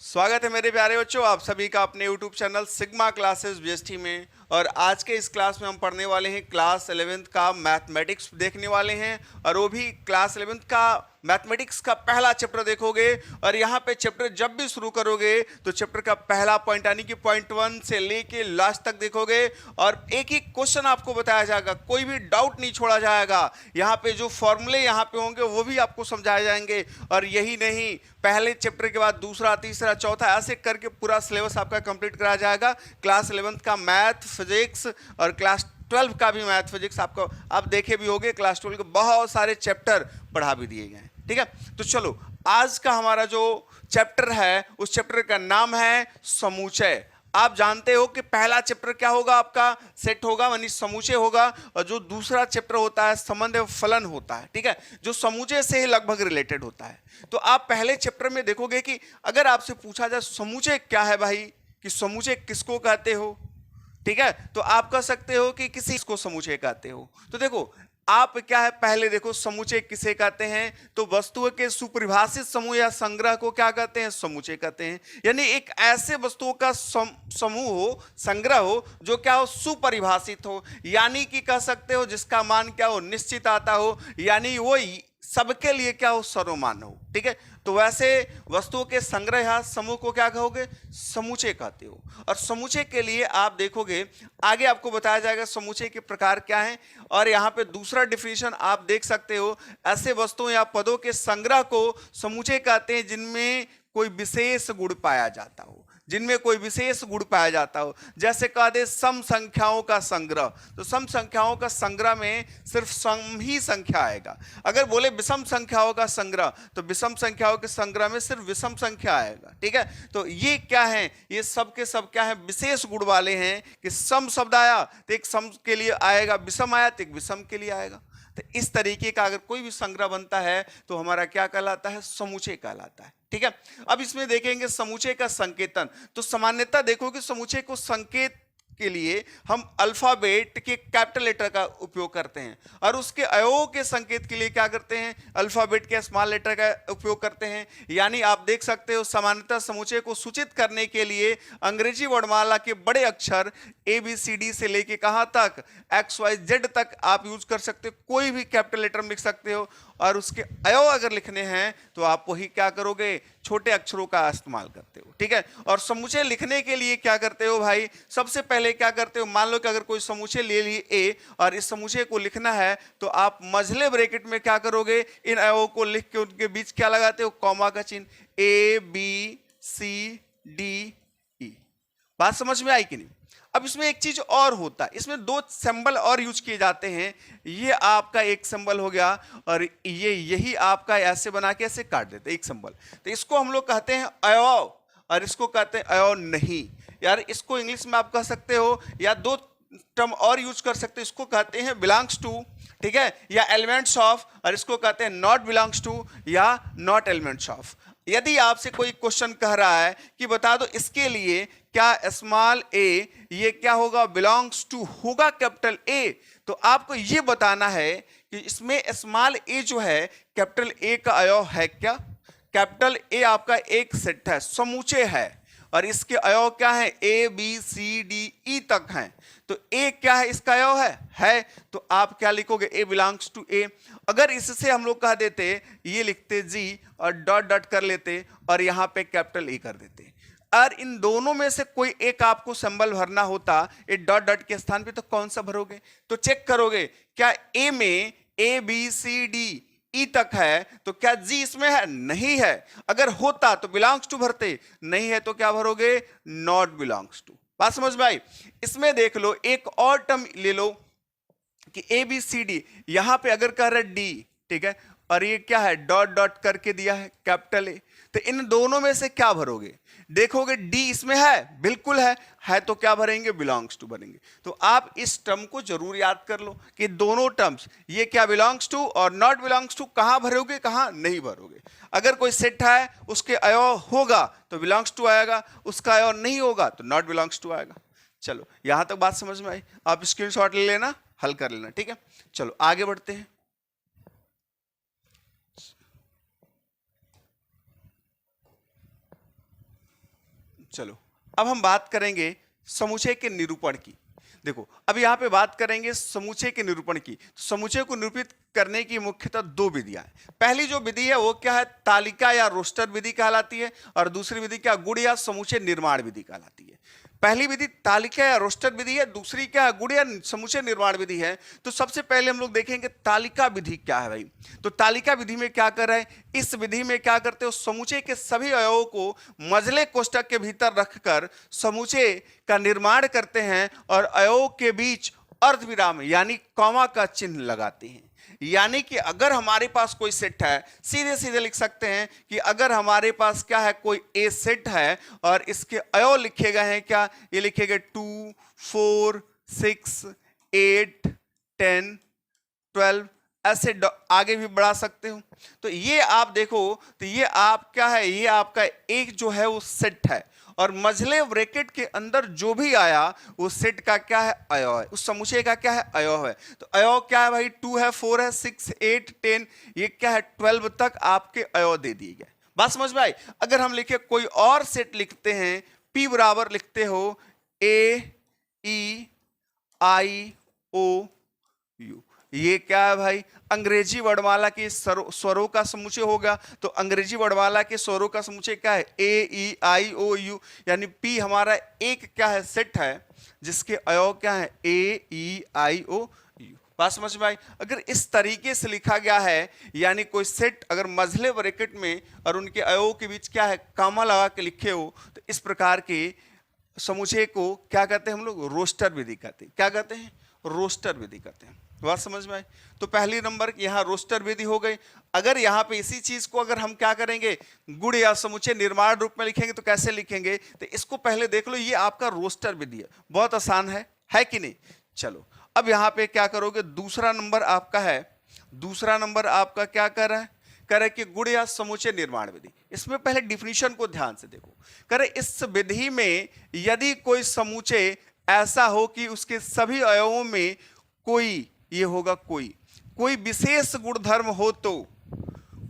स्वागत है मेरे प्यारे बच्चों, आप सभी का अपने YouTube channel sigma classes BST में। और आज के इस क्लास में हम पढ़ने वाले हैं क्लास 11th का मैथमेटिक्स देखने वाले हैं, और वो भी क्लास 11th का मैथमेटिक्स का पहला चैप्टर देखोगे। और यहाँ पे चैप्टर जब भी शुरू करोगे तो चैप्टर का पहला पॉइंट यानी कि पॉइंट 1 से लेके लास्ट तक देखोगे, और एक ही क्वेश्चन आपको बताया जाएगा, कोई भी डाउट नहीं छोड़ा जाएगा। यहाँ पे जो फॉर्मूले यहाँ पे होंगे वो भी आपको समझाए जाएंगे। और यही नहीं, पहले चैप्टर के बाद दूसरा, तीसरा, चौथा, ऐसे करके पूरा सिलेबस आपका कंप्लीट कराया जाएगा। क्लास 11th का मैथ, फिजिक्स और क्लास 12 का भी मैथ फिजिक्स आपको आप देखे भी होंगे। क्लास 12 के बहुत सारे चैप्टर पढ़ा भी दिए गए, ठीक है। तो चलो, आज का हमारा जो चैप्टर है उस चैप्टर का नाम है समुच्चय। आप जानते हो कि पहला चैप्टर क्या होगा, आपका सेट होगा यानी समुच्चय होगा, और जो दूसरा चैप्टर होता है संबंध एवं फलन होता है, ठीक है, जो समुच्चय से ही लगभग रिलेटेड होता है। तो आप पहले चैप्टर में देखोगे कि अगर आपसे पूछा जाए समुच्चय क्या है भाई, कि समुच्चय किसको कहते हो, ठीक है, तो आप कह सकते हो कि किसी को समुच्चय कहते हो। तो देखो, आप क्या है, पहले देखो समुच्चय किसे कहते हैं, तो वस्तुओं के सुपरिभाषित समूह या संग्रह को क्या कहते हैं, समुच्चय कहते हैं। यानी एक ऐसे वस्तुओं का समूह हो, संग्रह हो, जो क्या हो, सुपरिभाषित हो, यानी कि कह सकते हो जिसका मान क्या हो, निश्चित आता हो, यानी वो सबके लिए क्या हो, सर्वमान्य हो, ठीक है। तो वैसे वस्तुओं के संग्रह या समूह को क्या कहोगे, समुच्चय कहते हो। और समुच्चय के लिए आप देखोगे आगे आपको बताया जाएगा समुच्चय के प्रकार क्या हैं। और यहाँ पे दूसरा डिफिनेशन आप देख सकते हो, ऐसे वस्तुओं या पदों के संग्रह को समुच्चय कहते हैं जिनमें कोई विशेष गुण पाया जाता हो, जिनमें कोई विशेष गुण पाया जाता हो। जैसे कह दे सम संख्याओं का संग्रह, तो सम संख्याओं का संग्रह में सिर्फ सम ही संख्या आएगा। अगर बोले विषम संख्याओं का संग्रह, तो विषम संख्याओं के संग्रह में सिर्फ विषम संख्या आएगा, ठीक है। तो ये क्या है, ये सब के सब क्या है, विशेष गुण वाले हैं। कि सम शब्द आया तो एक सम के लिए आएगा, विषम आया तो एक विषम के लिए आएगा। तो इस तरीके का अगर कोई भी संग्रह बनता है तो हमारा क्या कहलाता है, समुच्चय कहलाता है, ठीक है। अब इसमें देखेंगे समुच्चय का संकेतन। तो सामान्यतः देखो कि समुच्चय को संकेत के लिए हम अल्फाबेट के कैपिटल लेटर का उपयोग करते हैं, और उसके अवयवों के संकेत के लिए क्या करते हैं, अल्फाबेट के स्मॉल लेटर का उपयोग करते हैं। यानी आप देख सकते हो सामान्यतः समुच्चय को सूचित करने के लिए अंग्रेजी वर्णमाला के बड़े अक्षर ABCD से लेके कहां तक XYZ तक आप यूज कर सकते हो, कोई भी कैपिटल लेटर में लिख सकते हो। और उसके अवयव अगर लिखने हैं तो आप वही क्या करोगे, छोटे अक्षरों का इस्तेमाल करते हो, ठीक है। और समुच्चय लिखने के लिए क्या करते हो भाई, सबसे पहले क्या करते हो, मान लो कि अगर कोई समुच्चय ले लिए A, और इस समुच्चय को लिखना है तो आप मझले ब्रैकेट में क्या करोगे, इन अवयवों को लिख के उनके बीच क्या लगाते हो, कॉमा का चिन्ह, ABCDE। बात समझ में आई कि नहीं। अब इसमें एक चीज और होता है, इसमें दो सिंबल और यूज किए जाते हैं। ये आपका एक सिंबल हो गया, और यही आपका ऐसे बना के ऐसे काट देते एक सिंबल। तो इसको हम लोग कहते हैं अवयव, और इसको कहते हैं अवयव नहीं। यार इसको इंग्लिश में आप कह सकते हो, या दो टर्म और यूज कर सकते हो, इसको कहते हैं बिलोंग्स टू, ठीक है, या एलिमेंट्स ऑफ, और इसको कहते हैं नॉट बिलोंग्स टू या नॉट एलिमेंट्स ऑफ। यदि आपसे कोई क्वेश्चन कह रहा है कि बता दो इसके लिए क्या स्मॉल a ये क्या होगा, बिलोंग्स टू होगा कैपिटल A, तो आपको ये बताना है कि इसमें स्मॉल a जो है कैपिटल A का अवयव है क्या। कैपिटल A आपका एक सेट है, समुच्चय है, और इसके अवयव क्या है, ABCDE तक हैं। तो A क्या है, इसका अवयव है, तो आप क्या लिखोगे, A बिलोंग्स टू A। अगर इससे हम लोग कह देते, ये लिखते G और डॉट डॉट कर लेते, और यहां पे कैपिटल A कर देते। और इन दोनों में से कोई एक आपको सिंबल भरना होता, एक डॉट डॉट के स्थान पे, तो कौन सा भरोगे, तो चेक करोगे क्या A में ABCDE तक है, तो क्या G इसमें है, नहीं है। अगर होता तो बिलोंग्स टू भरते, नहीं है तो क्या भरोगे, नॉट बिलोंग्स टू। बात समझ में आई। इसमें देख लो एक और टर्म ले लो कि ABCD, यहां पे अगर कह रहा है D, ठीक है, और ये क्या है, डॉट डॉट करके दिया है कैपिटल A, तो इन दोनों में से क्या भरोगे, देखोगे D इसमें है, बिल्कुल है तो क्या भरेंगे, बिलोंग्स टू भरेंगे। तो आप इस टर्म को जरूर याद कर लो कि दोनों टर्म्स, ये क्या बिलोंग्स टू और नॉट बिलोंग्स टू, कहां भरोगे कहां नहीं भरोगे। अगर कोई सेट है उसके अवयव होगा तो बिलोंग्स टू आएगा, उसका अवयव नहीं होगा तो नॉट बिलोंग्स टू आएगा। चलो यहां तक बात समझ में आई, आप स्क्रीनशॉट ले लेना, हल कर लेना, ठीक है। चलो आगे बढ़ते हैं। चलो अब हम बात करेंगे समुच्चय के निरूपण की। देखो अब यहाँ पे बात करेंगे समुच्चय के निरूपण की। तो समुच्चय को निरूपित करने की मुख्यतः दो विधियां हैं। पहली जो विधि है वो क्या है, तालिका या रोस्टर विधि कहलाती है, और दूसरी विधि क्या, गुण या समुच्चय निर्माण विधि कहलाती है। पहली विधि तालिका या रोस्टर विधि है, दूसरी क्या है, गुण या समुच्चय निर्माण विधि है। तो सबसे पहले हम लोग देखेंगे तालिका विधि क्या है भाई। तो तालिका विधि में क्या कर रहे हैं, इस विधि में क्या करते हो, समुच्चय के सभी अवयवों को मझले कोष्ठक के भीतर रखकर समुच्चय का निर्माण करते हैं और अवयवों के बीच अर्धविराम यानी कॉमा का चिन्ह लगाते हैं। यानी कि अगर हमारे पास कोई सेट है, सीधे सीधे लिख सकते हैं कि अगर हमारे पास क्या है, कोई ए सेट है और इसके अवयव लिखे गए हैं क्या, ये लिखे गए 2 4 6 8 10 12, ऐसे आगे भी बढ़ा सकते हो। तो ये आप देखो, तो ये आप क्या है, ये आपका एक जो है वो सेट है, और मझले ब्रैकेट के अंदर जो भी आया वो सेट का क्या है, अवयव है, उस समुच्चय का क्या है, अवयव है। तो अवयव क्या है भाई, 2 है, 4 है, 6 8 10, ये क्या है 12 तक आपके अवयव दे दिए गए। बात समझ में आई। अगर हम लिखे कोई और सेट लिखते हैं, P बराबर लिखते हो AEIOU, ये क्या है भाई, अंग्रेजी वर्णमाला के स्वरों का समुच्चय होगा। तो अंग्रेजी वर्णमाला के स्वरों का समुच्चय क्या है, AEIOU, यानी P हमारा एक क्या है, सेट है जिसके अवयव क्या है, AEIOU। बात समझ में आई। अगर इस तरीके से लिखा गया है, यानी कोई सेट अगर मझले ब्रैकेट में और उनके अवयवों के बीच क्या है, कामा लगा के लिखे हो, तो इस प्रकार के समुच्चय को क्या कहते हैं हम लोग, रोस्टर विधि कहते हैं। क्या कहते हैं, रोस्टर विधि कहते हैं। बात समझ में आई। तो पहली नंबर यहाँ रोस्टर विधि हो गई। अगर यहाँ पे इसी चीज को अगर हम क्या करेंगे, गुण या समुच्चय निर्माण रूप में लिखेंगे तो कैसे लिखेंगे, तो इसको पहले देख लो, ये आपका रोस्टर विधि है, बहुत आसान है कि नहीं। चलो अब यहाँ पे क्या करोगे, दूसरा नंबर आपका है, दूसरा नंबर आपका क्या कर रहा है, करे कि गुण या समुच्चय निर्माण विधि। इसमें पहले डिफिनीशन को ध्यान से देखो। करे इस विधि में यदि कोई समुच्चय ऐसा हो कि उसके सभी अवयवों में कोई, ये होगा कोई विशेष गुणधर्म हो, तो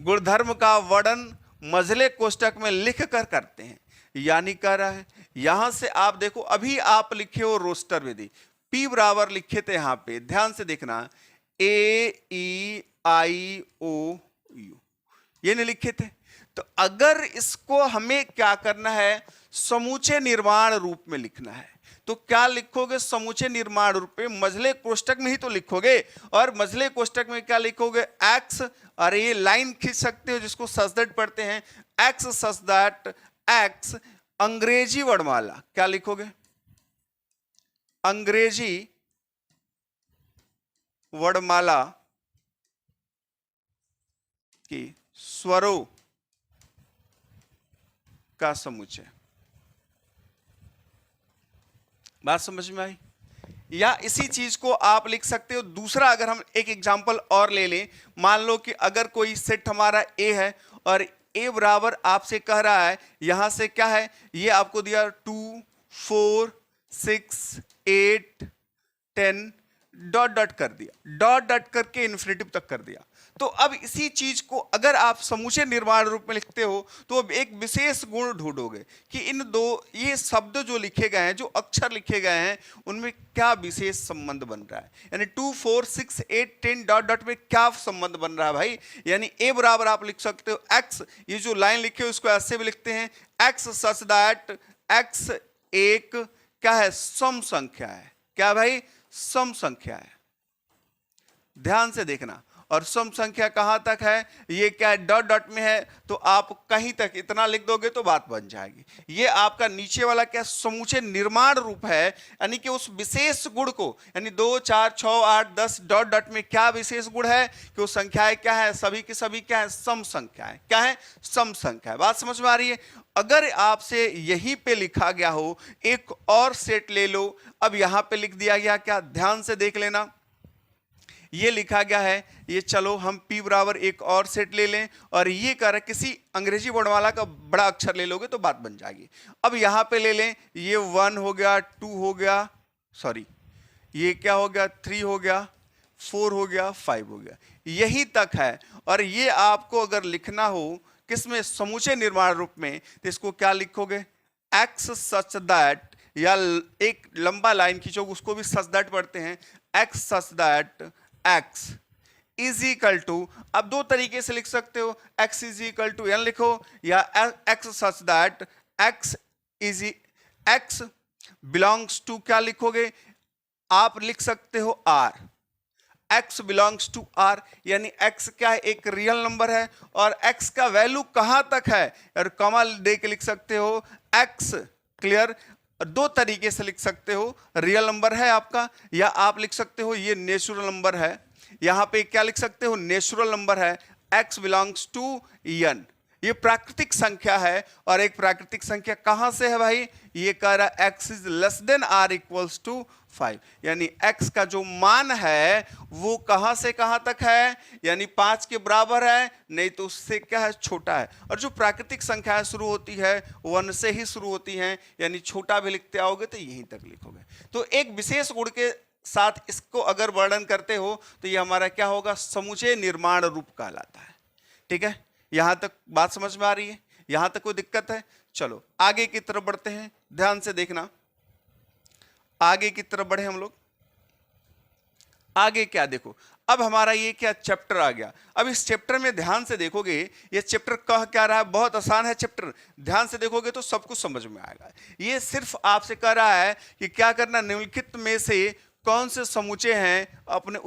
गुणधर्म का वर्णन मझले कोष्ठक में लिख कर करते हैं। यानी कह रहा है, यहां से आप देखो, अभी आप लिखे हो रोस्टर विधि, P बराबर लिखे थे, यहां पे ध्यान से देखना, AEIOU, ये नहीं लिखे थे। तो अगर इसको हमें क्या करना है, समुच्चय निर्माण रूप में लिखना है, तो क्या लिखोगे, समुच्चय निर्माण रूप में मझले कोष्ठक में ही तो लिखोगे। और मझले कोष्ठक में क्या लिखोगे, एक्स, और ये लाइन खींच सकते हो जिसको सच दैट पढ़ते हैं, एक्स सच दैट एक्स, अंग्रेजी वर्णमाला क्या लिखोगे, अंग्रेजी वर्णमाला की स्वरों का समुच्चय। बात समझ में आई। या इसी चीज को आप लिख सकते हो दूसरा, अगर हम एक एग्जांपल और ले लें, मान लो कि अगर कोई सेट हमारा A है और A बराबर आपसे कह रहा है, यहां से क्या है, ये आपको दिया 2 4 6 8 10, डॉट डॉट कर दिया, डॉट डॉट करके इन्फिनिटिव तक कर दिया। तो अब इसी चीज को अगर आप समुच्चय निर्माण रूप में लिखते हो, तो अब एक विशेष गुण ढूंढोगे कि इन दो, ये शब्द जो लिखे गए हैं, जो अक्षर लिखे गए हैं, उनमें क्या विशेष संबंध बन रहा है। यानी 2 4 6 8 10 डॉट डॉट में क्या संबंध बन रहा है भाई। यानी A बराबर आप लिख सकते हो x, ये जो लाइन लिखे हो उसको ऐसे भी लिखते हैं, x सच दैट x एक क्या है, सम संख्या है। क्या भाई, सम संख्या है। ध्यान से देखना, और सम संख्या कहां तक है, ये क्या है, डॉट डॉट में है, तो आप कहीं तक इतना लिख दोगे तो बात बन जाएगी। ये आपका नीचे वाला क्या, समुच्चय निर्माण रूप है, यानी कि उस विशेष गुण को, यानी 2 4 6 8 10 डॉट डॉट में क्या विशेष गुण है कि वो संख्याएं क्या है, सभी की सभी क्या है, सम संख्याएं। क्या है, सम संख्या है। बात समझ में आ रही है। अगर आपसे यहीं पे लिखा गया हो, एक और सेट ले लो, अब यहां पे लिख दिया गया क्या, ध्यान से देख लेना, ये लिखा गया है, ये चलो हम P बराबर एक और सेट ले लें, और ये कह रहा किसी अंग्रेजी वर्णमाला का बड़ा अक्षर ले लोगे तो बात बन जाएगी। अब यहां पे ले लें, ये 1 हो गया, 2 हो गया, सॉरी ये क्या हो गया, 3 हो गया, 4 हो गया, 5 हो गया, यही तक है। और ये आपको अगर लिखना हो किसमें, समुच्चय निर्माण रूप में, तो इसको क्या लिखोगे, एक्स सच दैट, या एक लंबा लाइन खींचो उसको भी सच दैट पढ़ते हैं, x such that x is equal to, अब दो तरीके से लिख सकते हो, x is equal to n लिखो, या x such that x is x belongs to, क्या लिखोगे आप लिख सकते हो R, x belongs to r, यानी x क्या है, एक रियल नंबर है और x का वैल्यू कहां तक है, और कॉमा दे के लिख सकते हो x, क्लियर। दो तरीके से लिख सकते हो, रियल नंबर है आपका, या आप लिख सकते हो ये नेचुरल नंबर है, यहां पे क्या लिख सकते हो, नेचुरल नंबर है, x बिलोंग्स टू n, ये प्राकृतिक संख्या है। और एक प्राकृतिक संख्या कहां से है भाई, ये कह रहा है x is less than r equals to 5, यानी x का जो मान है वो कहां से कहां तक है, यानी 5 के बराबर है, नहीं तो उससे क्या है, छोटा है। और जो प्राकृतिक संख्या शुरू होती है 1 से ही शुरू होती हैं, यानी छोटा भी लिखते आओगे तो यहीं तक लिखोगे। तो एक विशेष गुण के साथ इसको अगर वर्णन करते हो तो ये हमारा क्या होगा, समुच्चय निर्माण रूप कहलाता है। ठीक है, यहां तक बात समझ में आ रही है, यहां तक कोई दिक्कत है? चलो आगे की तरफ बढ़ते हैं, ध्यान से देखना, आगे की तरफ बढ़े हम लोग। आगे क्या देखो, अब हमारा ये क्या चैप्टर आ गया। अब इस चैप्टर में ध्यान से देखोगे, ये चैप्टर कह क्या रहा है, बहुत आसान है चैप्टर, ध्यान से देखोगे तो सब कुछ समझ में आएगा। ये सिर्फ आपसे कह रहा है कि क्या करना, निम्नलिखित में से कौन से समुच्चय हैं, अपने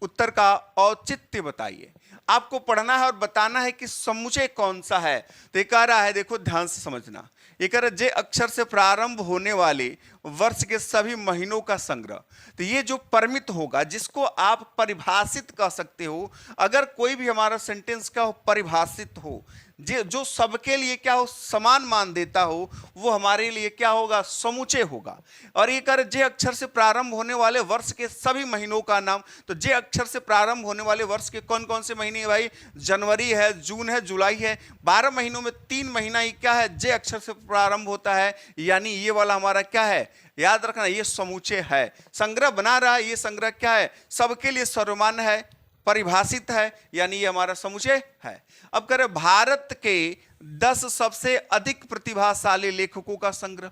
उत्तर का औचित्य बताइए। आपको पढ़ना है और बताना है कि समुच्चय कौन सा है। तो ये कह रहा है, देखो ध्यान से समझना, ये कह रहा है जे अक्षर से प्रारंभ होने वाले वर्ष के सभी महीनों का संग्रह। तो ये जो परिमित होगा, जिसको आप परिभाषित कह सकते हो, अगर कोई भी हमारा सेंटेंस क्या हो, परिभाषित हो, जो सबके लिए क्या हो, समान मान देता हो, वो हमारे लिए क्या होगा, समुच्चय होगा। और ये कर जे अक्षर से प्रारंभ होने वाले वर्ष के सभी महीनों का नाम। तो जे अक्षर से प्रारंभ होने वाले वर्ष के कौन कौन से महीने हैं भाई, जनवरी है, जून है, जुलाई है, 12 महीनों में 3 महीना ही क्या है, जे अक्षर से प्रारंभ होता है, यानी ये वाला हमारा क्या है, याद रखना, ये समुच्चय है। संग्रह बना रहा है, ये संग्रह क्या है, सबके लिए सर्वमान्य है, परिभाषित है, यानी ये हमारा समुच्चय है। अब करें भारत के 10 सबसे अधिक प्रतिभाशाली लेखकों का संग्रह।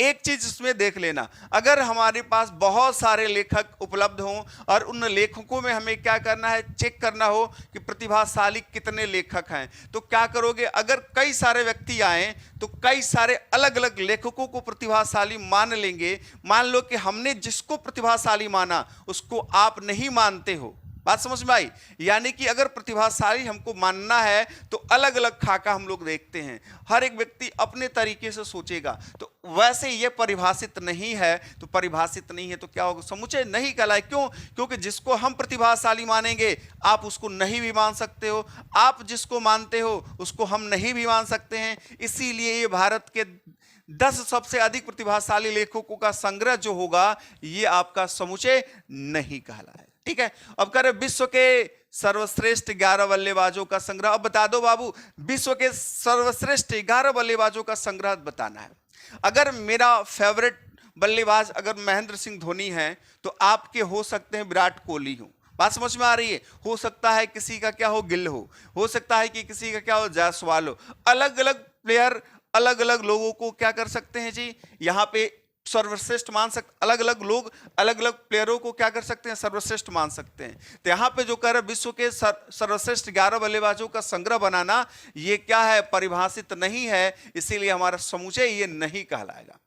एक चीज इसमें देख लेना, अगर हमारे पास बहुत सारे लेखक उपलब्ध हों और उन लेखकों में हमें क्या करना है, चेक करना हो कि प्रतिभाशाली कितने लेखक हैं, तो क्या करोगे, अगर कई सारे व्यक्ति आए तो कई सारे अलग अलग लेखकों को प्रतिभाशाली मान लेंगे। मान लो कि हमने जिसको प्रतिभाशाली माना उसको आप नहीं मानते हो, बात समझ में आई। यानी कि अगर प्रतिभाशाली हमको मानना है तो अलग अलग खाका हम लोग देखते हैं, हर एक व्यक्ति अपने तरीके से सोचेगा। तो वैसे ये परिभाषित नहीं है, तो परिभाषित नहीं है तो क्या होगा, समुच्चय नहीं कहलाए। क्यों? क्योंकि जिसको हम प्रतिभाशाली मानेंगे आप उसको नहीं भी मान सकते हो, आप जिसको मानते हो उसको हम नहीं भी मान सकते हैं। इसीलिए ये भारत के 10 सबसे अधिक प्रतिभाशाली लेखकों का संग्रह जो होगा, ये आपका समुच्चय नहीं कहलाए। ठीक है, अब करें विश्व के सर्वश्रेष्ठ 11 बल्लेबाजों का संग्रह। अब बता दो बाबू, विश्व के सर्वश्रेष्ठ 11 बल्लेबाजों का संग्रह बताना है। अगर मेरा फेवरेट बल्लेबाज अगर महेंद्र सिंह धोनी है तो आपके हो सकते हैं विराट कोहली हो, बात समझ में आ रही है। हो सकता है किसी का क्या हो, गिल हो सकता है कि किसी का क्या हो, जायसवाल हो। अलग अलग प्लेयर अलग अलग लोगों को क्या कर सकते हैं जी, यहाँ पे सर्वश्रेष्ठ मान सकते, अलग अलग लोग अलग अलग प्लेयरों को क्या कर सकते हैं, सर्वश्रेष्ठ मान सकते हैं। तो यहाँ पे जो कह रहे विश्व के सर्वश्रेष्ठ 11 बल्लेबाजों का संग्रह बनाना, ये क्या है, परिभाषित नहीं है, इसीलिए हमारा समुच्चय ये नहीं कहलाएगा।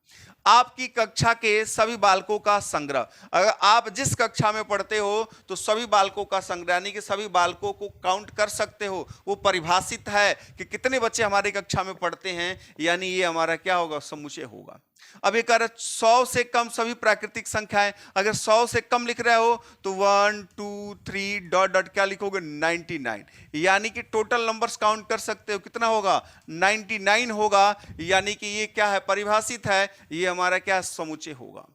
आपकी कक्षा के सभी बालकों का संग्रह, अगर आप जिस कक्षा में पढ़ते हो तो सभी बालकों का संग्रह, यानी कि सभी बालकों को काउंट कर सकते हो, वो परिभाषित है कि कितने बच्चे हमारी कक्षा में पढ़ते हैं, यानी ये हमारा क्या होगा, समुच्चय होगा। अब ये कह रहा 100 से कम सभी प्राकृतिक संख्याएं, अगर 100 से कम लिख रहे हो तो 1 2 3 डॉट डॉट क्या लिखोगे, 99, यानी कि टोटल नंबर्स काउंट कर सकते हो, कितना होगा, 99 होगा, यानी कि ये क्या है, परिभाषित है, ये हमारा क्या समुच्चय होगा।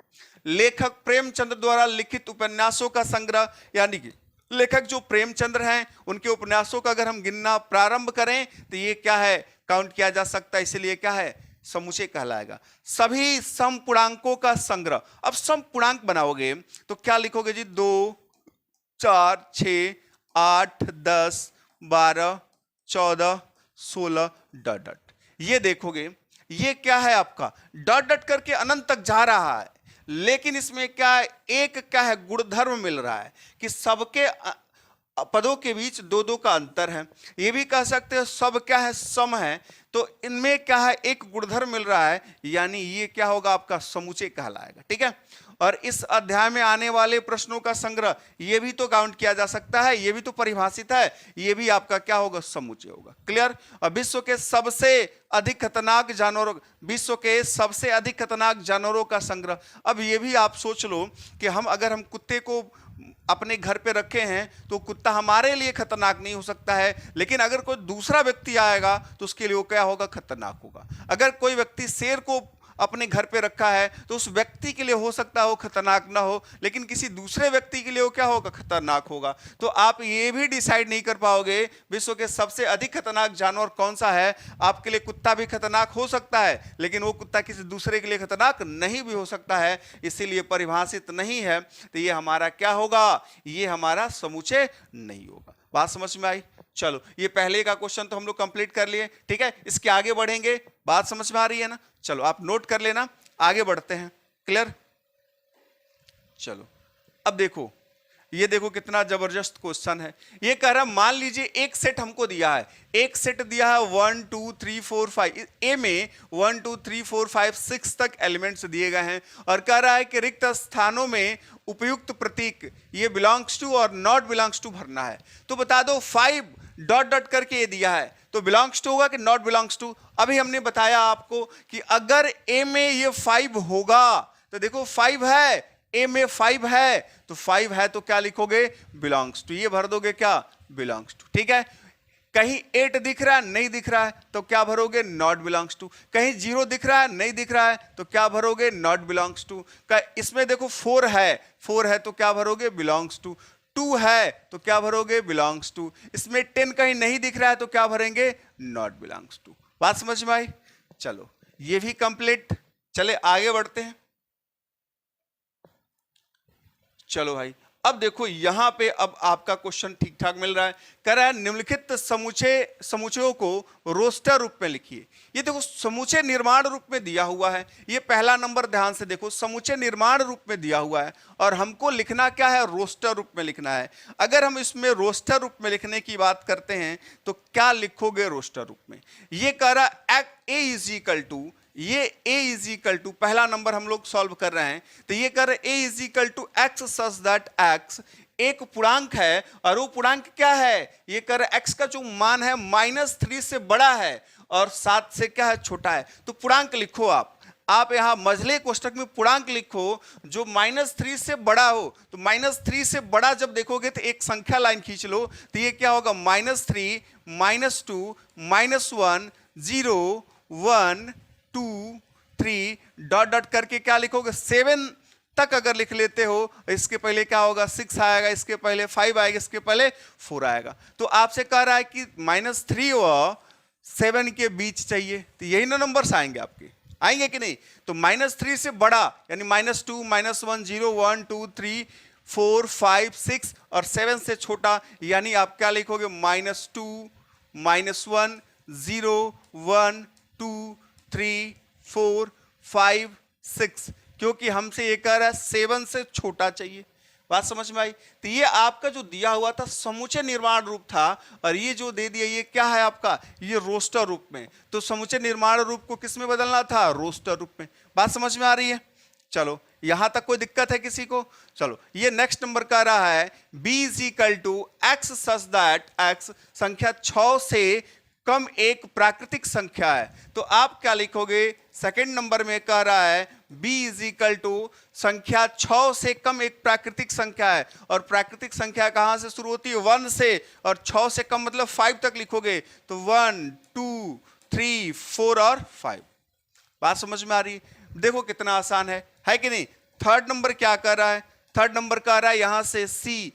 लेखक प्रेमचंद्र द्वारा लिखित उपन्यासों का संग्रह, यानी कि लेखक जो प्रेमचंद्र हैं उनके उपन्यासों का अगर हम गिनना प्रारंभ करें तो ये क्या है, काउंट किया जा सकता है, इसलिए क्या है, समुच्चय कहलाएगा। सभी समपूर्णांकों का संग्रह, अब समपूर्णांक बनाओगे तो क्या लिखोगे जी, 2 4 6 8 10 12 14 16 डॉट डॉट। ये देखोगे ये क्या है आपका डॉट डॉट करके अनंत तक जा रहा है, लेकिन इसमें क्या है, एक क्या है गुणधर्म मिल रहा है कि सबके पदों के बीच दो दो का अंतर है। ये भी कह सकते हैं सब क्या है, सम है। तो इनमें क्या है, एक गुणधर्म मिल रहा है, यानी ये क्या होगा आपका समुच्चय कहलाएगा। ठीक है, और इस अध्याय में आने वाले प्रश्नों का संग्रह ये भी तो काउंट किया जा सकता है, ये भी तो परिभाषित है, ये भी आपका क्या होगा, समुच्चय होगा। क्लियर। और विश्व के सबसे अधिक खतरनाक जानवरों, विश्व के सबसे अधिक खतरनाक जानवरों का संग्रह। अब ये भी आप सोच लो कि अगर हम कुत्ते को अपने घर पे रखे हैं तो कुत्ता हमारे लिए खतरनाक नहीं हो सकता है, लेकिन अगर कोई दूसरा व्यक्ति आएगा तो उसके लिए वो क्या होगा, खतरनाक होगा। अगर कोई व्यक्ति शेर को अपने घर पे रखा है तो उस व्यक्ति के लिए हो सकता है वो खतरनाक ना हो, लेकिन किसी दूसरे व्यक्ति के लिए वो क्या होगा, खतरनाक होगा। तो आप ये भी डिसाइड नहीं कर पाओगे विश्व के सबसे अधिक खतरनाक जानवर कौन सा है। आपके लिए कुत्ता भी खतरनाक हो सकता है, लेकिन वो कुत्ता किसी दूसरे के लिए खतरनाक नहीं भी हो सकता है, इसीलिए परिभाषित नहीं है। तो ये हमारा क्या होगा, ये हमारा समुच्चय नहीं होगा। बात समझ में आई। चलो, ये पहले का क्वेश्चन तो हम लोग कंप्लीट कर लिए। ठीक है, इसके आगे बढ़ेंगे। बात समझ में आ रही है ना। चलो आप नोट कर लेना, आगे बढ़ते हैं। क्लियर। चलो अब देखो, ये देखो कितना जबरदस्त क्वेश्चन है। ये कह रहा, मान लीजिए एक सेट हमको दिया है, एक सेट दिया है 1 2 3 4 5, ए में 1 2 3 4 5 6 तक एलिमेंट्स दिए गए हैं, और कह रहा है कि रिक्त स्थानों में उपयुक्त प्रतीक ये बिलोंग्स टू और नॉट बिलोंग्स टू भरना है। तो बता दो 5 डॉट डॉट करके ये दिया है, तो बिलोंग्स टू होगा कि नॉट बिलोंग्स टू। अभी हमने बताया आपको कि अगर ए में ये 5 होगा तो देखो 5 है, ए में 5 है, तो 5 है तो क्या लिखोगे, बिलोंग्स टू। ये भर दोगे क्या, बिलोंग्स टू। ठीक है, कहीं 8 दिख रहा है, नहीं दिख रहा है, तो क्या भरोगे, नॉट बिलोंग्स टू। कहीं 0 दिख रहा है, नहीं दिख रहा है, तो क्या भरोगे, नॉट बिलोंग्स टू। इसमें देखो 4 है तो क्या भरोगे, बिलोंग्स टू। 2 है तो क्या भरोगे, बिलोंग्स टू। इसमें 10 कहीं नहीं दिख रहा है तो क्या भरेंगे, नॉट बिलोंग्स टू। बात समझ में आई। चलो ये भी कंप्लीट। चले आगे बढ़ते हैं। चलो भाई, अब देखो यहां पे अब आपका क्वेश्चन ठीक ठाक मिल रहा है। कह रहा है निम्नलिखित समुच्चयों को रोस्टर रूप में लिखिए। ये देखो समुच्चय निर्माण रूप में दिया हुआ है, ये पहला नंबर ध्यान से देखो, समुच्चय निर्माण रूप में दिया हुआ है और हमको लिखना क्या है, रोस्टर रूप में लिखना है। अगर हम इसमें रोस्टर रूप में लिखने की बात करते हैं तो क्या लिखोगे रोस्टर रूप में। ये कह रहा ए इज इक्वल टू, ये a इज इक्वल टू, पहला नंबर हम लोग सॉल्व कर रहे हैं, तो ये कर रहे a is equal to x such that x एक पूर्णांक है, और वो पूर्णांक क्या है, ये कर रहे x का जो मान है -3 से बड़ा है और 7 से क्या है, छोटा है। तो पूर्णांक लिखो आप यहां मझले कोष्टक में पूर्णांक लिखो जो -3 से बड़ा हो। तो -3 से बड़ा जब देखोगे तो एक संख्या लाइन खींच लो, तो ये क्या होगा, -3 -2 -1 0 1 2 3 डॉट डॉट करके क्या लिखोगे, 7 तक अगर लिख लेते हो, इसके पहले क्या होगा, 6 आएगा, इसके पहले 5 आएगा, इसके पहले 4 आएगा। तो आपसे कह रहा है कि -3 और 7 के बीच चाहिए, तो यही ना नंबर्स आएंगे आपके, आएंगे कि नहीं। तो -3 से बड़ा यानी -2 -1 0 1 2 3 4 5 6 और 7 से छोटा यानी आप क्या लिखोगे, -2 -1 0 1 2 3 4 5 6, क्योंकि हमसे ये कह रहा है 7 से छोटा चाहिए। बात समझ में आई। तो ये आपका जो दिया हुआ था समुच्चय निर्माण रूप था, और ये जो दे दिया ये क्या है आपका, ये रोस्टर रूप में। तो समुच्चय निर्माण रूप को किस में बदलना था, रोस्टर रूप में। बात समझ में आ रही है। चलो यहां तक कोई दिक्कत है किसी को। चलो ये नेक्स्ट नंबर कह रहा है b is equal to x such that x संख्या 6 से कम एक प्राकृतिक संख्या है। तो आप क्या लिखोगे, सेकंड नंबर में कह रहा है b इज इक्वल टू संख्या 6 से कम एक प्राकृतिक संख्या है, और प्राकृतिक संख्या कहां से शुरू होती है, 1 से, और 6 से कम मतलब 5 तक लिखोगे, तो 1 2 3 4 और 5। बात समझ में आ रही है। देखो कितना आसान है कि नहीं। थर्ड नंबर क्या कर रहा है, थर्ड नंबर कह रहा है यहां से c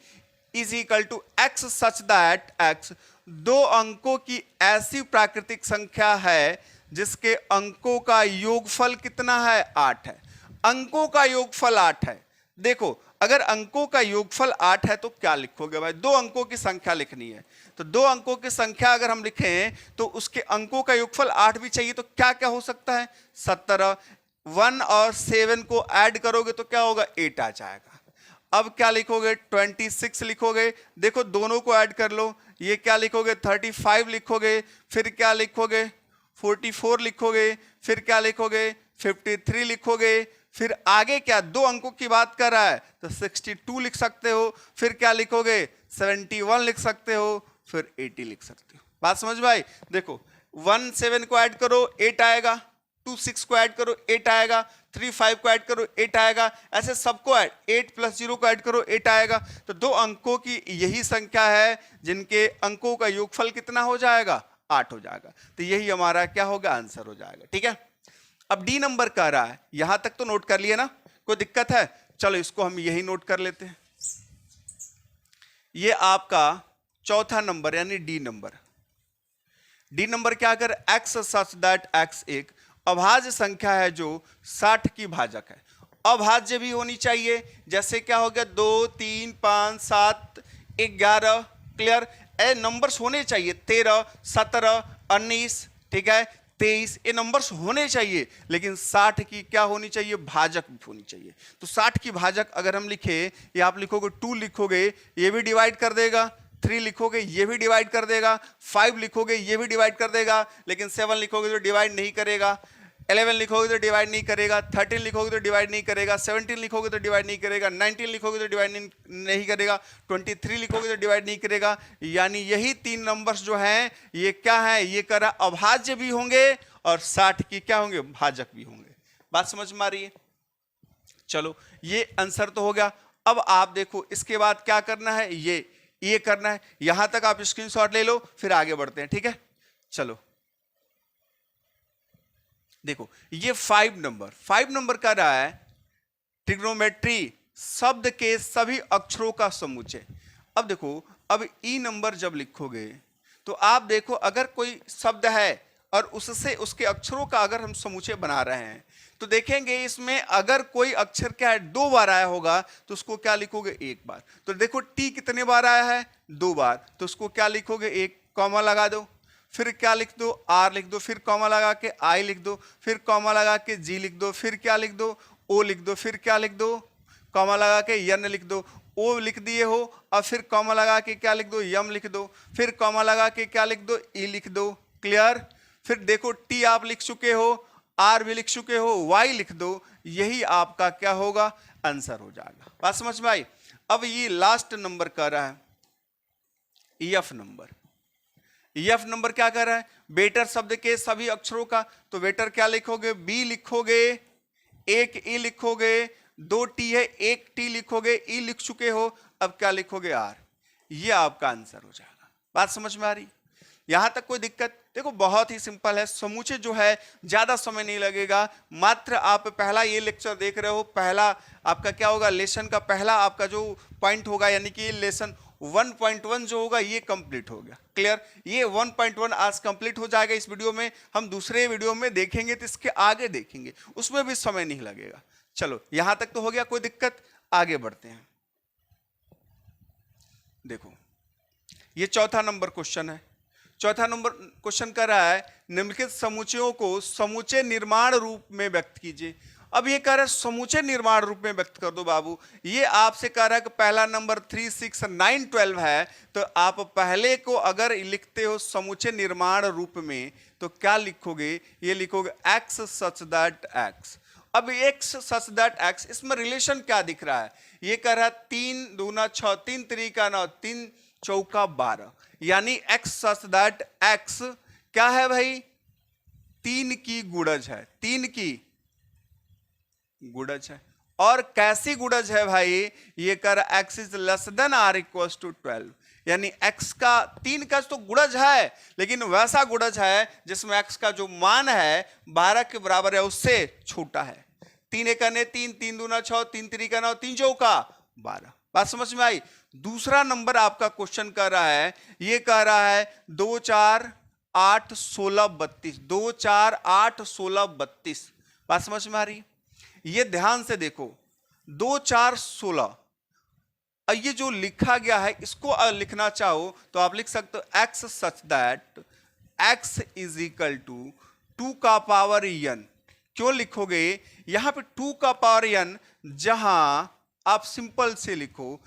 is equal to x such that x 2 अंकों की ऐसी प्राकृतिक संख्या है जिसके अंकों का योगफल कितना है, 8 है। अंकों का योगफल 8 है। देखो अगर अंकों का योगफल 8 है तो क्या लिखोगे भाई? दो अंकों की संख्या लिखनी है, तो दो अंकों की संख्या अगर हम लिखें तो उसके अंकों का योगफल 8 भी चाहिए, तो क्या क्या हो सकता है? 17। 1 और 7 को ऐड करोगे तो क्या होगा? 8 आ जाएगा। अब क्या लिखोगे? 26 लिखोगे। देखो दोनों को ऐड कर लो, ये क्या लिखोगे? 35 लिखोगे। फिर क्या लिखोगे? 44 लिखोगे। फिर क्या लिखोगे? 53 लिखोगे। फिर आगे क्या? दो अंकों की बात कर रहा है तो 62 लिख सकते हो। फिर क्या लिखोगे? 71 लिख सकते हो। फिर 80 लिख सकते हो। बात समझ में आई? देखो 1 7 को ऐड करो 8 आएगा, 2 6 को ऐड करो 8 आएगा, 3 5 को ऐड करो 8 आएगा, ऐसे सबको ऐड 8 + 0 को ऐड करो 8 आएगा। तो दो अंकों की यही संख्या है जिनके अंकों का योगफल कितना हो जाएगा? 8 हो जाएगा। तो यही हमारा क्या होगा? आंसर हो जाएगा। ठीक है, अब डी नंबर कह रहा है, यहां तक तो नोट कर लिए ना? कोई दिक्कत है? चलो इसको हम यही नोट कर लेते हैं। ये आपका चौथा नंबर यानी डी नंबर। डी नंबर क्या कर? एक्स सच दैट एक्स एक अभाज्य संख्या है जो 60 की भाजक है। अभाज्य भी होनी चाहिए, जैसे क्या हो गया? 2 3 5 7 11। क्लियर? ए नंबर्स होने चाहिए, 13 17 19, ठीक है, 23, ये नंबर्स होने चाहिए, लेकिन 60 की क्या होनी चाहिए? भाजक होनी चाहिए। तो 60 की भाजक अगर हम लिखे, ये आप लिखोगे 2 लिखोगे ये भी डिवाइड कर देगा, 3 लिखोगे ये भी डिवाइड कर देगा, 5 लिखोगे ये भी डिवाइड कर देगा, लेकिन 7 लिखोगे तो डिवाइड नहीं करेगा, 11 लिखोगे तो डिवाइड नहीं करेगा, 13 लिखोगे तो डिवाइड नहीं करेगा, 17 लिखोगे तो डिवाइड नहीं करेगा, 19 लिखोगे तो डिवाइड नहीं करेगा, 23 लिखोगे तो डिवाइड नहीं करेगा। यानी यही 3 नंबर्स जो हैं ये क्या है? ये कर रहा अभाज्य भी होंगे और 60 की क्या होंगे? भाजक भी होंगे। बात समझ में आ रही है? चलो ये आंसर तो हो गया। अब आप देखो इसके बाद क्या करना है? ये करना है। यहां तक आप स्क्रीनशॉट ले लो, फिर आगे बढ़ते हैं। ठीक है, चलो देखो ये 5 नंबर का रहा है ट्रिग्नोमेट्री शब्द के सभी अक्षरों का समुच्चय। अब देखो, अब ई नंबर जब लिखोगे तो आप देखो अगर कोई शब्द है और उससे उसके अक्षरों का अगर हम समुच्चय बना रहे हैं तो देखेंगे इसमें अगर कोई अक्षर क्या है 2 बार आया होगा तो उसको क्या लिखोगे? 1 बार। तो देखो टी कितने बार आया है? 2 बार, तो उसको क्या लिखोगे? 1 कॉमा लगा दो, फिर क्या लिख दो? आर लिख दो, फिर कॉमा लगा के आई लिख दो, फिर कॉमा लगा के जी लिख दो, फिर क्या लिख दो? ओ लिख दो, फिर क्या लिख दो? कॉमा लगा के यन लिख दो। ओ लिख दिए हो, अब फिर कॉमा लगा के क्या लिख दो? यम लिख दो, फिर कॉमा लगा के क्या लिख दो? ई लिख दो। क्लियर? फिर देखो टी आप लिख चुके हो, आर भी लिख चुके हो, वाई लिख दो। यही आपका क्या होगा? आंसर हो जाएगा। बात समझ में आई? अब ये लास्ट नंबर कर रहा है एफ नंबर। एफ नंबर क्या कर रहा है? बेटर शब्द के सभी अक्षरों का। तो बेटर क्या लिखोगे? बी लिखोगे, 1 ई लिखोगे, 2 टी है 1 टी लिखोगे, ई लिख चुके हो, अब क्या लिखोगे? आर। ये आपका आंसर हो जाएगा। बात समझ में आ रही? यहां तक कोई दिक्कत? देखो बहुत ही सिंपल है, समूचे जो है ज्यादा समय नहीं लगेगा। मात्र आप पहला ये लेक्चर देख रहे हो, पहला आपका क्या होगा? लेसन का पहला आपका जो पॉइंट होगा, यानी कि लेसन 1.1 जो होगा ये कंप्लीट हो गया। क्लियर? ये 1.1 आज कंप्लीट हो जाएगा इस वीडियो में। हम दूसरे वीडियो में देखेंगे तो इसके आगे देखेंगे, उसमें भी समय नहीं लगेगा। चलो यहां तक तो हो गया, कोई दिक्कत? आगे बढ़ते हैं। देखो ये चौथा नंबर क्वेश्चन है। चौथा नंबर क्वेश्चन कर रहा है निम्नलिखित समुच्चयों को समूचे निर्माण रूप में व्यक्त कीजिए। अब ये कह रहा है समूचे निर्माण रूप में व्यक्त कर दो बाबू। ये आपसे कह रहा है कि पहला नंबर 3 6 9 12 है, तो आप पहले को अगर लिखते हो समूचे निर्माण रूप में तो क्या लिखोगे? ये लिखोगे एक्स सच दैट एक्स। अब एक्स सच दैट एक्स, इसमें रिलेशन क्या दिख रहा है? ये कह रहा है 3 दूना 6, 3 3 9, 3 चौका 12, यानी एक्स सच दैट एक्स क्या है भाई? 3 की गुणज है, 3 की गुणज है। और कैसी गुणज है भाई? ये कर x is less than are equals to 12, यानी एक्स का 3 का तो गुणज है, लेकिन वैसा गुणज है जिसमें एक्स का जो मान है 12 के बराबर है, उससे छोटा है। 3 1 3, 3 दूना 6, 3 3 9, 3 चौका 12। बात समझ में आई? दूसरा नंबर आपका क्वेश्चन कर रहा है, ये कह रहा है 2 4 8 16 32, 2 4 8 16 32। बात समझ में आ रही? ये ध्यान से देखो, 2 4 16। ये जो लिखा गया है इसको लिखना चाहो तो आप लिख सकते हो x such that x is equal to 2 का पावर n। क्यों लिखोगे यहां पे 2 का पावर n, जहां आप सिंपल से लिखो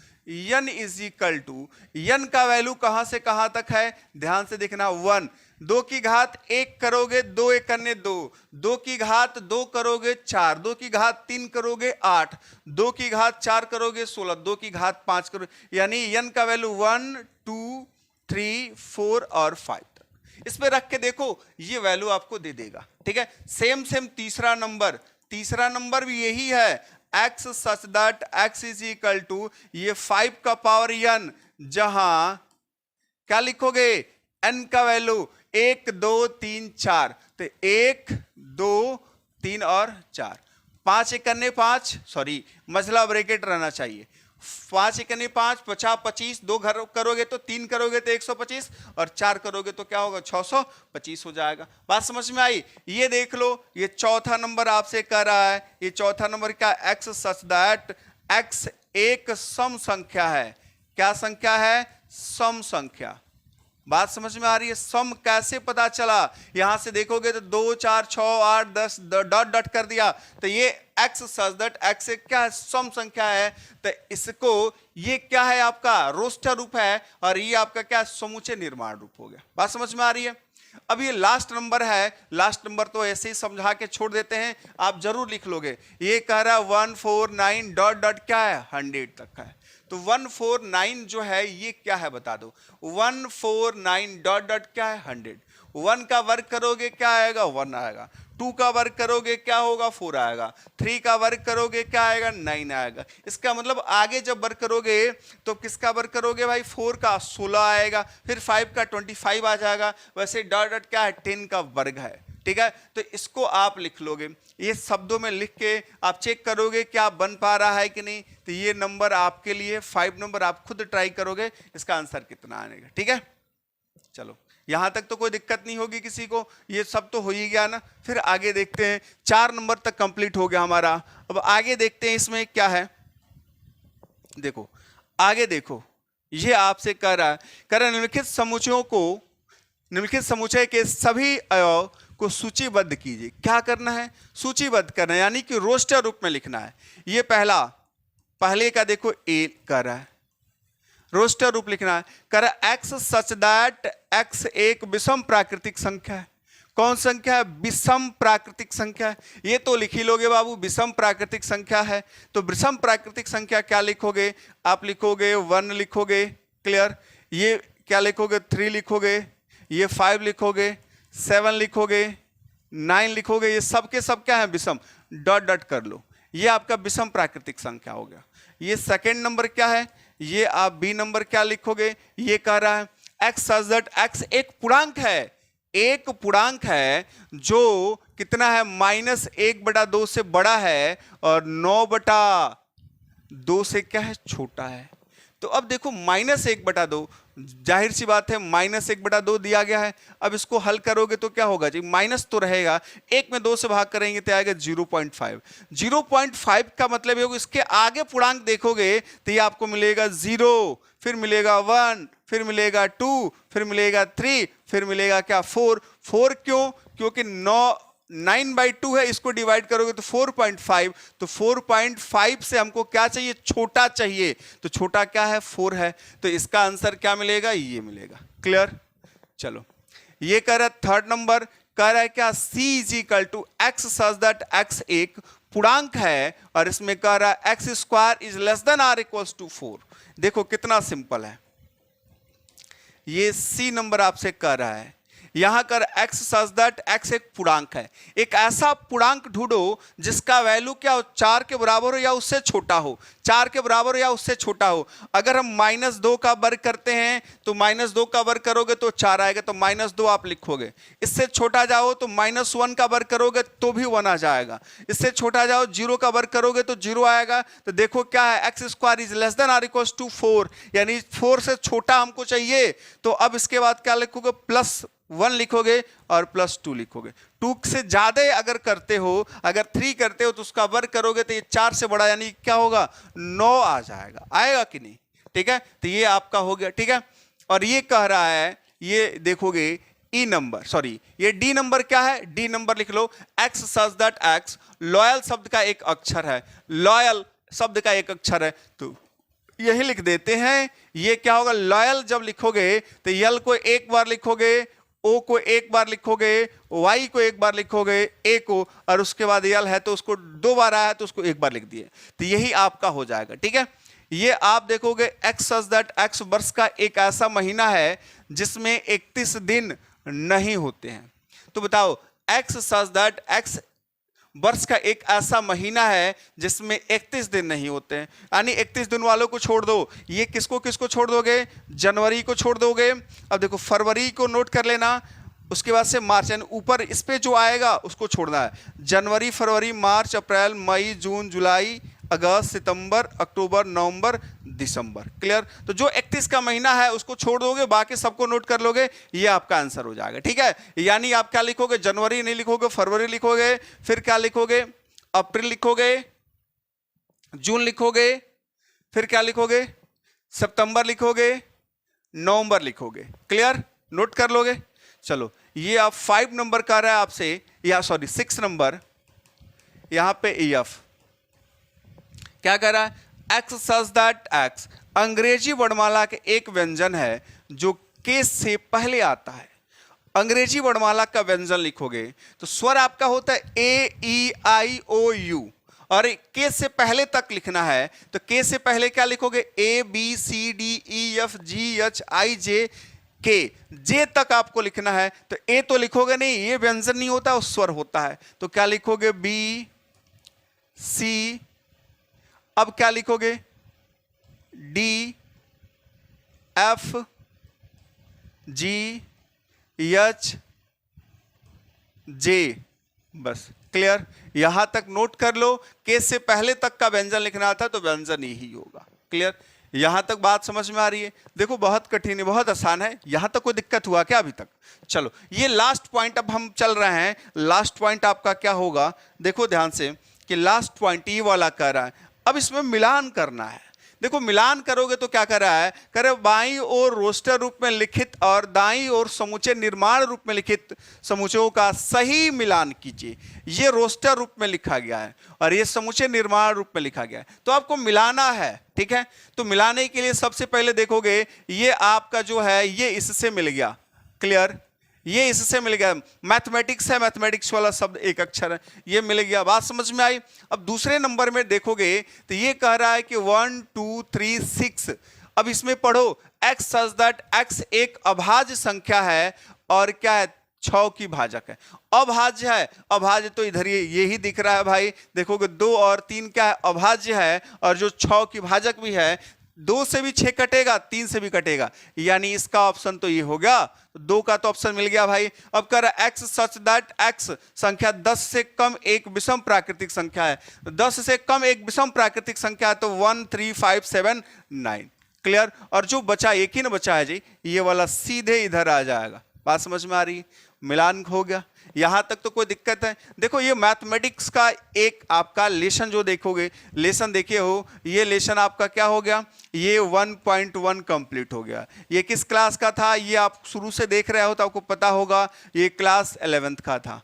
n is equal to, n का वैल्यू कहां से कहां तक है, ध्यान से देखना 1। 2 की घात 1 करोगे 2 1 करने 2, 2 की घात 2 करोगे 4, 2 की घात 3 करोगे 8, 2 की घात 4 करोगे 16, 2 की घात 5 करोगे, यानी n का वैल्यू 1 2 3 4 और 5। इस पे रख के देखो ये वैल्यू आपको दे देगा। ठीक है, सेम तीसरा नंबर भी यही है, x such that x is equal to ये 5 का पावर n, जहां क्या लिखोगे n का वैल्यू 1 2 3 4, तो 1 2 3 और 4, 5 1 करने 5, सॉरी मझला ब्रैकेट रहना चाहिए, 5 1 करने 5 50 25, 2 घर करोगे तो 3 करोगे तो 125 और 4 करोगे तो क्या होगा 625 हो जाएगा। बात समझ में आई? ये देख लो, ये चौथा नंबर आपसे कर रहा है, ये चौथा नंबर क्या, x सच दैट x एक सम संख्या है। क्या संख्या है? सम संख्या। बात समझ में आ रही है? सम कैसे पता चला? यहां से देखोगे तो 2 4 6 8 10 डॉट डॉट कर दिया, तो ये x सच दैट x एक क्या है, सम संख्या है। तो इसको ये क्या है, आपका रोस्टर रूप है, और ये आपका क्या, समूचे निर्माण रूप हो गया। बात समझ में आ रही है? अब ये लास्ट नंबर है, लास्ट नंबर तो ऐसे ही समझा के छोड़ देते हैं, आप जरूर लिख लोगे। ये कह रहा है 149 डॉट डॉट क्या है, 100 तक का है। तो 149 जो है ये क्या है बता दो, 149 डॉट डॉट क्या है, 100। 1 का वर्ग करोगे क्या आएगा, 1 आएगा। 2 का वर्ग करोगे क्या होगा, 4 आएगा। 3 का वर्ग करोगे क्या आएगा, 9 आएगा। इसका मतलब आगे जब वर्ग करोगे तो किसका वर्ग करोगे भाई, 4 का 16 आएगा, फिर 5 का 25 आ जाएगा। वैसे डॉट डॉट क्या है, 10 का वर्ग है। ठीक है, तो इसको आप लिख लोगे, ये शब्दों में लिख के आप चेक करोगे क्या बन पा रहा है कि नहीं। तो ये नंबर आपके लिए 5 नंबर, आप खुद ट्राई करोगे इसका आंसर कितना आएगा। ठीक है, चलो यहां तक तो कोई दिक्कत नहीं होगी किसी को, ये सब तो हो ही गया ना। फिर आगे देखते हैं, 4 नंबर तक कंप्लीट हो गया हमारा। अब आगे देखते हैं इसमें क्या है। देखो आगे देखो, ये आपसे कह रहा है निम्नलिखित समुच्चयों को, निम्नलिखित समुच्चय के सभी अवयव को सूचीबद्ध कीजिए। क्या करना है, सूचीबद्ध करना है, यानी कि रोस्टर रूप में लिखना है। ये पहले का देखो ए कर रहा है, रोस्टर रूप लिखना है। कर x सच दैट x एक विषम प्राकृतिक संख्या है। कौन संख्या है, विषम प्राकृतिक संख्या है। ये तो लिख ही लोगे बाबू, विषम प्राकृतिक संख्या है। तो विषम प्राकृतिक संख्या क्या लिखोगे, आप लिखोगे 1 लिखोगे, क्लियर। ये क्या लिखोगे, 3 लिखोगे, ये 5 लिखोगे, 7 लिखोगे, 9 लिखोगे। ये सब के सब क्या है, विषम, डॉट डॉट कर लो। ये आपका विषम प्राकृतिक संख्या हो गया। ये सेकंड नंबर क्या है, ये आप बी नंबर क्या लिखोगे, ये कह रहा है x सच दैट x एक पूर्णांक है, एक पूर्णांक है जो कितना है, -1/2 से बड़ा है और 9/2 से क्या है, छोटा है। तो अब देखो -1/2, जाहिर सी बात है -1/2 दिया गया है। अब इसको हल करोगे तो क्या होगा जी, माइनस तो रहेगा, 1 में 2 से भाग करेंगे तो आएगा 0.5। 0.5 का मतलब ये होगा, इसके आगे पूर्णांक देखोगे तो ये आपको मिलेगा 0, फिर मिलेगा 1, फिर मिलेगा 2, फिर मिलेगा 3, फिर मिलेगा क्या, 4। 4 क्यों, क्योंकि 9/2 है, इसको डिवाइड करोगे तो 4.5, तो 4.5 से हमको क्या चाहिए, छोटा चाहिए। तो छोटा क्या है, 4 है। तो इसका आंसर क्या मिलेगा, ये मिलेगा। क्लियर, चलो ये कह रहा है थर्ड नंबर, कह रहा है क्या, c is equal to x such that x एक पूर्णांक है, और इसमें कह रहा है x square is less than are equals to 4। देखो कितना सिंपल है, ये c नंबर आपसे कह रहा है। यहां कर x सच दैट x एक पूर्णांक है, एक ऐसा पूर्णांक ढूंढो जिसका वैल्यू क्या हो, 4 के बराबर हो या उससे छोटा हो, 4 के बराबर हो या उससे छोटा हो। अगर हम -2 का वर्ग करते हैं तो -2 का वर्ग करोगे तो 4 आएगा, तो -2 आप लिखोगे। इससे छोटा जाओ तो -1 का वर्ग करोगे तो भी 1 आ जाएगा। इससे छोटा जाओ 0 का वर्ग करोगे तो 0 आएगा। तो देखो क्या है, x square is less than are equals to 4, यानी 4 से छोटा हमको चाहिए। तो अब इसके बाद क्या लिखोगे, +1 लिखोगे और +2 लिखोगे। 2 से ज्यादा अगर करते हो, अगर 3 करते हो तो उसका वर्ग करोगे तो ये 4 से बड़ा यानी क्या होगा 9 आ जाएगा, आएगा कि नहीं, ठीक है। तो ये आपका हो गया, ठीक है। और ये कह रहा है, ये देखोगे ई नंबर, सॉरी ये डी नंबर क्या है, डी नंबर लिख लो, X such that X, loyal शब्द का एक अक्षर है, लॉयल शब्द का एक अक्षर है, तो यही लिख देते हैं। ये क्या होगा, लॉयल जब लिखोगे तो यल को एक बार लिखोगे, ओ को एक बार लिखोगे, वाई को एक बार लिखोगे, ए को, और उसके बाद यल है तो उसको 2 बार आया तो उसको एक बार लिख दिए, तो यही आपका हो जाएगा, ठीक है। ये आप देखोगे एक्स सच दैट एक्स वर्ष का एक ऐसा महीना है जिसमें 31 दिन नहीं होते हैं। तो बताओ एक्स सच दैट एक्स वर्ष का एक ऐसा महीना है जिसमें 31 दिन नहीं होते हैं, यानी 31 दिन वालों को छोड़ दो, ये किसको किसको छोड़ दोगे, जनवरी को छोड़ दोगे। अब देखो फरवरी को नोट कर लेना, उसके बाद से मार्च, यानी ऊपर इस पे जो आएगा उसको छोड़ना है, जनवरी फरवरी मार्च अप्रैल मई जून जुलाई अगस्त सितंबर अक्टूबर नवंबर दिसंबर, क्लियर। तो जो 31 का महीना है उसको छोड़ दोगे, बाकी सबको नोट कर लोगे, ये आपका आंसर हो जाएगा, ठीक है। यानी आप क्या लिखोगे, जनवरी नहीं लिखोगे, फरवरी लिखोगे, फिर क्या लिखोगे, अप्रैल लिखोगे, जून लिखोगे, फिर क्या लिखोगे, सितंबर लिखोगे, नवंबर लिखोगे, क्लियर, नोट कर लोगे। चलो ये आप 5 नंबर कर रहा है आपसे, या सॉरी 6 नंबर, यहां पे EF क्या कर रहा है, एक्स सच दैट एक्स अंग्रेजी वर्णमाला के एक व्यंजन है जो के से पहले आता है। अंग्रेजी वर्णमाला का व्यंजन लिखोगे तो स्वर आपका होता है A-E-I-O-U, और के से पहले तक लिखना है तो के से पहले क्या लिखोगे, A-B-C-D-E-F-G-H-I-J के, जे तक आपको लिखना है। तो ए तो लिखोगे नहीं, ये व्यंजन नहीं होता, वो स्वर होता है, तो क्या लिखोगे B C, अब क्या लिखोगे D F G H J, बस क्लियर। यहां तक नोट कर लो, के से पहले तक का व्यंजन लिखना था तो व्यंजन यही होगा, क्लियर। यहां तक बात समझ में आ रही है। देखो बहुत कठिन है, बहुत आसान है, यहां तक कोई दिक्कत हुआ क्या अभी तक। चलो ये लास्ट पॉइंट अब हम चल रहे हैं, लास्ट पॉइंट आपका क्या होगा, देखो ध्यान से कि लास्ट पॉइंट ये वाला कह रहा है, अब इसमें मिलान करना है। देखो मिलान करोगे तो क्या कर रहा है, करे बाईं ओर रोस्टर रूप में लिखित और दाईं ओर समूचे निर्माण रूप में लिखित समूचों का सही मिलान कीजिए। ये रोस्टर रूप में लिखा गया है और ये समूचे निर्माण रूप में लिखा गया है, तो आपको मिलाना है, ठीक है। तो मिलाने के लिए सबसे पहले देखोगे ये आपका जो है ये इससे मिल गया, क्लियर, ये इससे मिल गया, मैथमेटिक्स है, मैथमेटिक्स वाला शब्द एक अक्षर है, ये मिल गया, बात समझ में आई। अब दूसरे नंबर में देखोगे तो ये कह रहा है कि 1 2 3 6, अब इसमें पढ़ो एक्स सच दैट एक्स एक अभाज्य संख्या है और क्या है 6 की भाजक है। अभाज्य है, अभाज्य तो इधर यही दिख रहा है भाई, देखोगे 2 और 3 क्या है अभाज्य है, और जो 6 की भाजक भी है, 2 से भी 6 कटेगा, 3 से भी कटेगा, यानी इसका ऑप्शन तो ये हो गया, 2 का तो ऑप्शन मिल गया भाई। अब कर एक्स सच दैट एक्स संख्या 10 से कम एक विषम प्राकृतिक संख्या है, 10 से कम एक विषम प्राकृतिक संख्या है तो 1 3 5 7 9, क्लियर। और जो बचा एक ही ना बचा है जी, ये वाला सीधे इधर आ जाएगा, बात समझ में आ रही है, मिलान हो गया। यहां तक तो कोई दिक्कत है। देखो ये मैथमेटिक्स का एक आपका लेसन जो देखोगे, लेसन देखे हो, ये लेसन आपका क्या हो गया, ये 1.1 कंप्लीट हो गया। ये किस क्लास का था, ये आप शुरू से देख रहे हो तो आपको पता होगा, ये क्लास 11th का था।